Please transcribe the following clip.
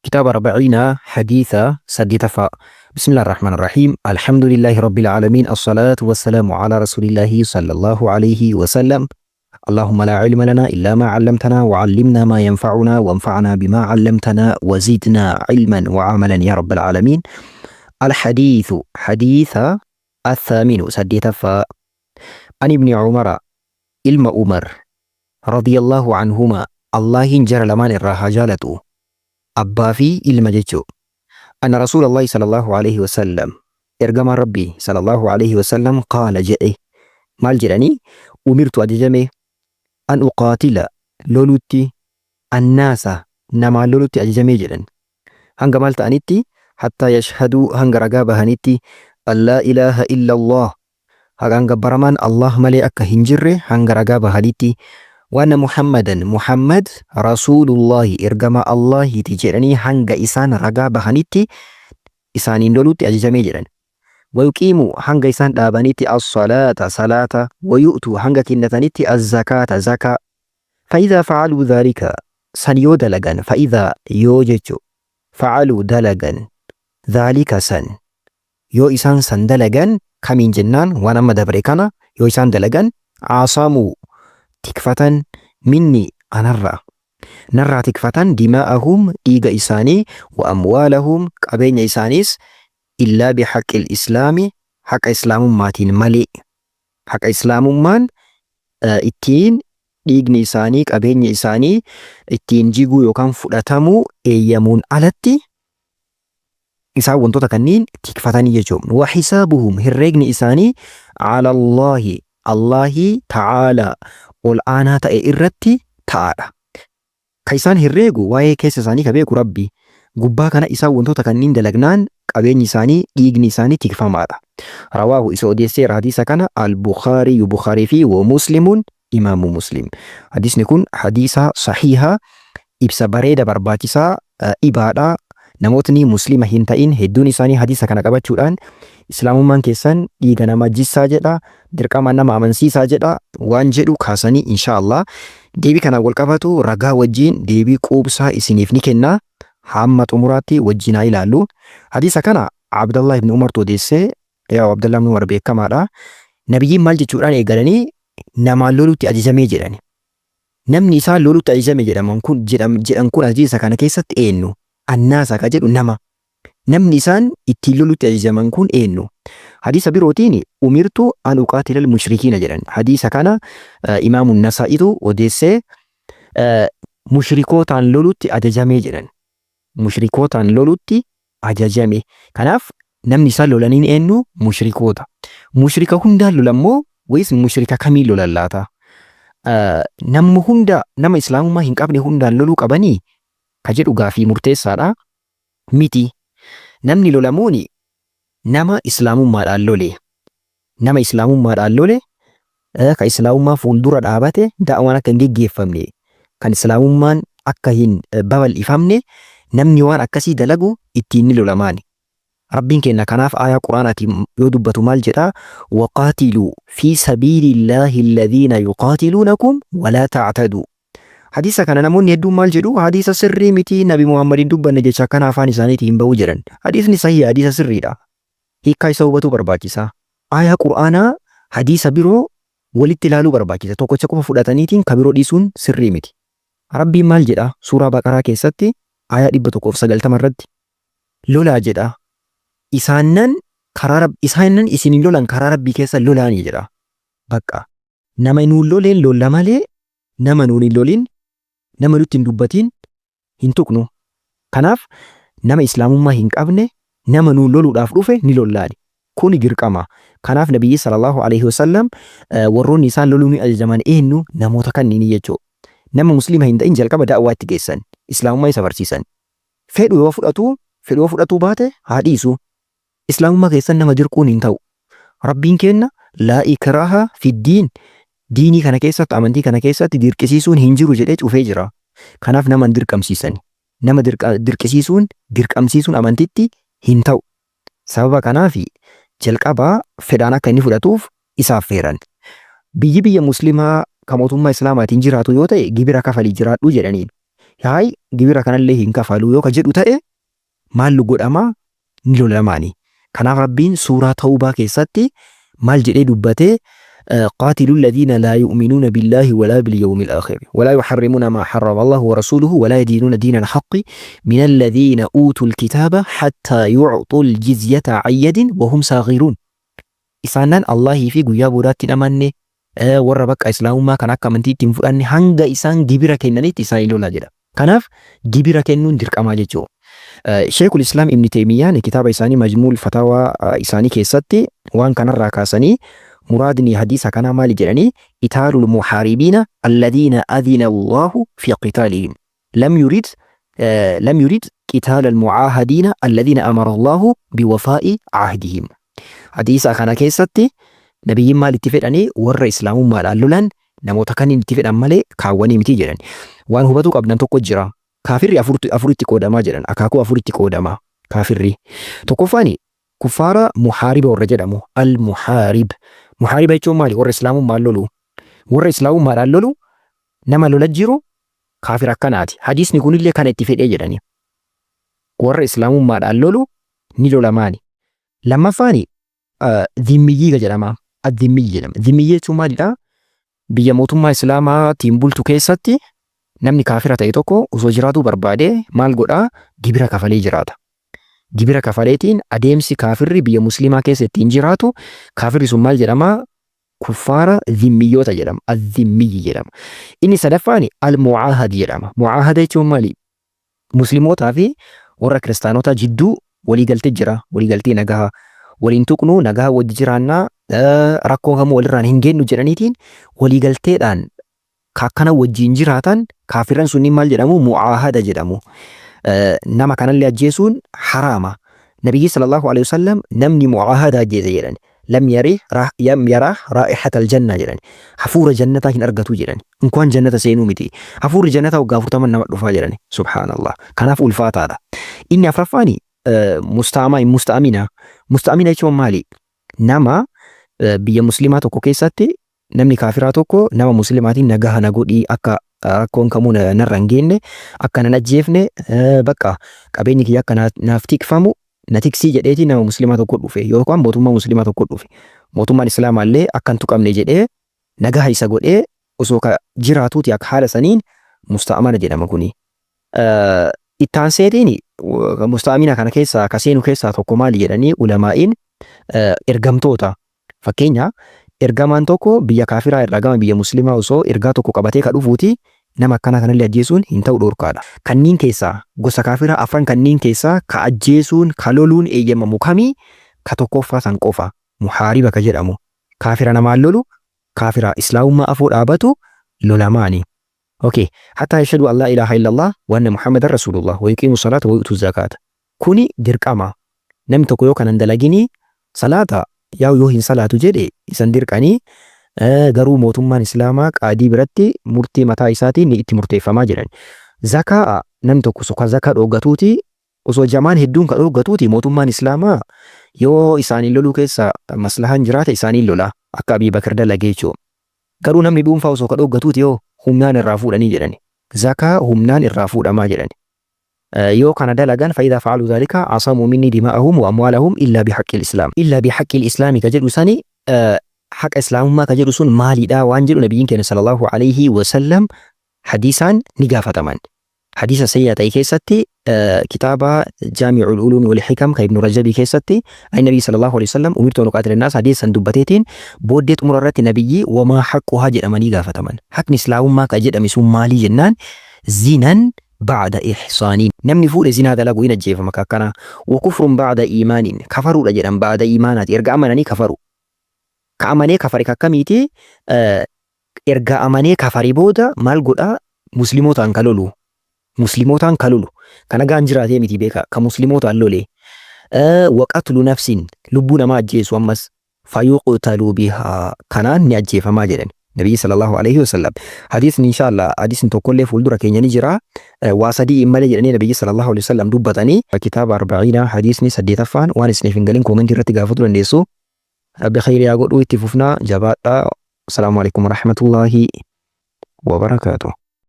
كتاب 40 حديثة سديتفا. بسم الله الرحمن الرحيم. الحمد لله رب العالمين، الصلاة والسلام على رسول الله صلى الله عليه وسلم. اللهم لا علم لنا إلا ما علمتنا، وعلمنا ما ينفعنا، وانفعنا بما علمتنا، وزدنا علما وعملا يا رب العالمين. الحديث حديث الثامن سديتفا. عن ابن عمر علم عمر رضي الله عنهما، الله جر لمان الرهجالة أبا في علم جتشو، أن رسول الله صلى الله عليه وسلم إرجم ربي صلى الله عليه وسلم قال جئ مال جراني أمرت أججمي أن أقاتل لولوتي الناس نما لولوتي أججمي جران هنگ مالت أنيتي حتى يشهدوا هنگ رقابة هنيتي أن لا إله إلا الله، هنگ برمان الله ملي أكا هنجر هنگ رقابة هنيتي، وأن محمد رسول الله إرجما الله تجرني هنگ إسان رقابة هنيتي إسان لولوتي أججمي جران، ويقيموا هنگ إسان دابانيتي الصلاة صلاة، ويؤتوا هنگ كنتانيتي الزكاة زكاة. فإذا فعلوا ذلك سن دلغن، فإذا يوججو فعلوا دلغن ذلك سن يو إسان سن دلغن كمين جنان وانا مدبريكنا يو إسان دلغن عاصموا تكفتن مني أنرى نرى تكفتن دماءهم إيغا إساني وأموالهم قبين إسانيس إلا بحق الإسلام، حق إسلام ماتين ملي، حق إسلام مان إتين إيغني إساني قبين إساني إتين جيغو يوكان فلتمو إيامون ألتي إسا وانتو تكنين تكفتن يجوم. وحسابهم هرقني إساني على الله تعالى والآن تأئرتي تعالى كيسان هرقو واي كيس إساني كبيكو ربي قبا كان إسا وانتو تكنين دلقنان قبين إساني إيغني إساني تكفى ماذا. رواه إسو ديسير حديثة كان البخاري فيه ومسلم إمام مسلم. حديث نكون حديثة صحيحة إبسا بريدة برباتيسا إبادة نموتني مسلمة هنتين هدون إساني حديثة كان قبات إسلام من كيسان إيغانا مجيس ساجدا درقاما نما أمنسي ساجدا وانجدو كاساني إن شاء الله. ديبي كان والقباتو رقا وجين ديبي قوبسا إسنيف نكنا حامة أمراتي وجينا إلالو. حديثة كان عبد الله بن عمر توديسي يا عبد الله بن عمر بيكا مالا نبيي مال جتوران إيغاني نما لولو تي أجيزامي جراني نمني إسان لولو تي أجيزامي جرام كون جرام كون أجيزة كان كيسات إنو الناس كجدو نمني إسان إتي لولو تي أجيزامان كون إنو. حديث بروتيني أمرت أن أقاتل المشركين جران. حديث كان إمام النسائي وديسي مشركوتان لولو تي أجيزامي جران، مشركوتان لولو تي أجيزامي كناف نمني إسان لولانين إنو مشركوتا مشركة هندا لولمو ويس مشركة كمي لولالاتا نمو هندا نما إسلام ما هنقابني هندا لولو قباني كجدو غافي مرتسارا ميتي نمني لولموني نما إسلام ما اللولي نما إسلام ما اللولي كإسلام ما فولدور الآباتي دعوانا كان جيفمني كان إسلام ما أكهين بابل إفهمني نمني وان أكسي دلقو إتيني لولماني. ربين كنا كناف آية قرآنة يدبت مالجتا وقاتلوا في سبيل الله الذين يقاتلونكم ولا تعتدوا. حديثة كان نمون يدو مالجدو حديثة سري متي نبي محمد دبا نجيشا كان أفاني سانيتي مباو جرن حديث نصحيح حديثة سري دا هي كاي صوبتو برباكيسا آية قرآنة حديثة برو والاتلالو برباكيسا توقع چكو فداتانيتين كبيرو ديسون سري متي. ربي مالجدا سورة بقرة كيستي آية دبتو كوف سجل تمرد لولا جدا إسانن كرارب إسانن إسنين لولان كرارب بكيسا لولاني جدا بقى نما نول لولين لولا مالي نما نولين لولين نما لوتين دبتين هنتوكنو كناف نما إسلام ما هنقابني نما نول لولو دافروفه نلولاني كوني جرقاما. كناف نبي صلى الله عليه وسلم ورون نسان لولوني الزمان إنو نموتكن نيجو نما مسلم هندين جلقا دعوات تجيسن إسلام ما يسافرسيسن فدو وفدتو باته حديثو إسلام ما كيسان نما جرقون انتو. ربين كينا لا إكراها في الدين ديني كان كيسات أمانتي كان كيسات ديركسيسون هنجرو جديد وفجرة كناف نما دركمسيسن نما دركسيسون دركمسيسون أمانتيتي هنتو سبب كنافي جلقابا فدانا كني فدتوف إسافيران بيجي مسلمة كموتوما إسلامات انجراتو يوتا جبرا كفالي جراتو جرانين Yaa'ii gibira kanallee hin kafalu yoo ka jedhu ta'e maal godhama ni lolamaani. Kanaaf Rabbiin suuraa Tawbaa keessatti maal jedhee dubbatee قاتلوا الذين لا يؤمنون بالله ولا باليوم الآخر ولا يحرمون ما حرم الله ورسوله ولا يدينون دين الحق من الذين أوتوا الكتاب حتى يعطوا الجزية عن يد وهم صاغرون. إسانان الله في قيا بورات نماني warra bakka islaamummaa kan akka amantiitti hin fudhanne hanga isaan gibira kennanitti isaan ilolaa jedha. Kanaaf gibira kennuun dirqamaa jechuudha. Sheekul Islaam Ibn Taymiyyaan kitaaba isaanii Majmuul Fataawaa isaanii keessatti waan kanarraa kaasanii muraadni hadiisa kanaa maali jedhanii itaalul muhaaribiina alladhiina adhina Allahu fi qitaalihim lam yurid qitaal almucaahadiina alladhiina amara Allahu biwafaa'i cahdihim. Hadiisa kana keessatti nabiyyiin maal itti fedhanii warra islaamummaadhaan lolan namoota kan itti fedhan malee kaawwanii miti jedhan. Waan hubatu qabdan tokko jira. Kaafirri afuritti qoodamaa jedhan. Akaakuu afuritti qoodamaa kaafirri. Tokkoffaani kuffaara muhaariba warra jedhamu. Al-muhaarib. Muhaariba jechuun maali? Warra islaamummaan lolu. Warra islaamummaadhaan lolu nama lola jiru kaafira akkanaati. Hadiisni kunillee kana itti fedhee jedhani. Warra islaamummaadhaan lolu ni lolamaani. Lammaffaani dhimmiyyiiga jedhama. Addimmiyyi jedhama. Dhimmiyyi jechuun maalidha? Biyya mootummaa islaamaatiin bultu keessatti namni kaafira ta'e tokko osoo jiraatuu barbaade maal godhaa? Gibira kafalee jiraata. Gibira kafaleetiin adeemsi kaafirri biyya musliimaa keessa ittiin jiraatu kaafirri sun maal jedhama? Kuffaara dhimmiyyoota jedhama. Addimmiyyi jedhama. Inni sadaffaani al-mucaahad jedhama. Mucaahada jechuun maali? Muslimootaa fi warra kiristaanotaa jidduu waliigaltee jira. Waliigaltee nagaa. Waliin tuqnu nagaa wajji jiraannaa rakkoo kamuu walirraan hin geennu jedhaniitiin waliigalteedhaan akkana wajjiin jiraatan kaafirran sunniin maal jedhamu? Mucaahada jedhamu. Nama kanallee ajjeesuun haraama. Nabiyyi sallallahu alaihi wasallam namni mucaahada ajjeese jedhan lam yaraa raa'ihatal janna jedhan hafuura jannataa hin argatu jedhan inkwaan jannata seenuu miti hafuurri jannataa waggaa 40 nama dhufaa jedhan subhaanallah. Kanaaf ulfaataadha. Inni afraffaani musta'amina. Musta'amina jechuun maali? Nama biyya muslimaa tokko keessatti namni kaafiraa tokko nama muslimaatiin nagaa na godhii akka rakkoon kamuu narra hin geenne akka nan ajjeefne bakka qabeenyi kiyya akka naaf tikfamu na tiksii jedheeti nama muslimaa tokko dhufe yookaan mootummaa muslimaa tokko dhufe mootummaan islaamaallee akka hin tuqamne jedhee nagaa isa godhee osoo ka jiraatuuti akka haala saniin musta'amana jedhama kuni. Ittaan seetiin musta'amina kana keessaa kaseenu keessaa tokko maali jedhanii ulamaa'iin ergamtoota. Fakkeenya ergamaan tokko biyya kaafiraa irraa gama biyya muslimaa osoo ergaa tokko qabatee ka dhufuuti nama akkana kanallee ajjeesuun hin ta'u dhorkaadha. Kanniin keessaa gosa kaafiraa afran kanniin keessaa ka ajjeesuun ka loluun eeyyamamu kamii? Ka tokkoffaa san qofa muhaariba ka jedhamu. Kaafira namaan lolu kaafira islaamummaa afoo dhaabatu lolamaani. Okay, hatta yashhadu an la ilaha illallah wa anna muhammadan rasulullah wa yuqimu salata wa yu'tu zakata. Kuni dirqama. Namni tokko yoo kanan dalagini salaata yoo hin salaatu jedhe isan dirqanii garuu mootummaan islaamaa qaadii biratti murtii mataa isaatiin itti murteeffamaa jiran. Zakaa namni tokko soka zakaa dhoggatuuti osoo jamaan hedduun ka dhoggatuuti mootummaan islaamaa yoo isaaniin loluu keessa maslahaan jiraate isaaniin lola akka Abii Bakr dalagee jechuudha. Garuu namni dhuunfaa osoo ka dhoggatuuti yoo humnaan irraa fuudhanii jedhani. Zakaa humnaan irraa fuudhamaa jedhani. Yoo kana dalagan faayidaa fa'aalu zaalika asamu minni dimaa'ahum wa amwaalahum illa bihaqqil islaam. Illa bihaqqil islaami ka jedhu sani haqa islaamummaa ka jedhu sun maalidha waan jedhu nabiyyiin keenya sallallahu alaihi wasallam hadiisaan ni gaafataman. Hadiisa sayyaa ta'e keessatti kitaaba Jaami'ul Uluumi wal Hikam ka Ibn Rajabii keessatti ay nabii sallallahu alaihi wasallam umirtu an uqaatila an-naas hadiisan dubbateetiin booddee xumura irratti nabiyyi wamaa haqquhaa jedhamanii gaafataman. Haqni islaamummaa ka jedhame sun maalii jennaan zinan بعد إحصان نمني فول زنا دلقوا إن الجيف مكاكنا وكفر بعد إيمان كفروا لجرا بعد إيمانات إرجع أماني كفروا كأماني كفر كميتي إرجع أماني كفر بودا مال قدا مسلموت عن كلولو كنا جانجراتي متي بيكا كمسلموت عن لولي وقتل نفس لبونا ما جيس ومس فيقتلوا بها كنان نجيف ما جرن نبي صلى الله عليه وسلم حديث إن شاء الله حديث تقول فولدرا كينيا نجرا واسدي إما لجرني نبي صلى الله عليه وسلم دبتني كتاب 40 حديثني سديت فان وان سنفنجلين كومنتي رتي غافتو نديسو بخير يا غدو اتفوفنا جبات السلام عليكم ورحمة الله وبركاته.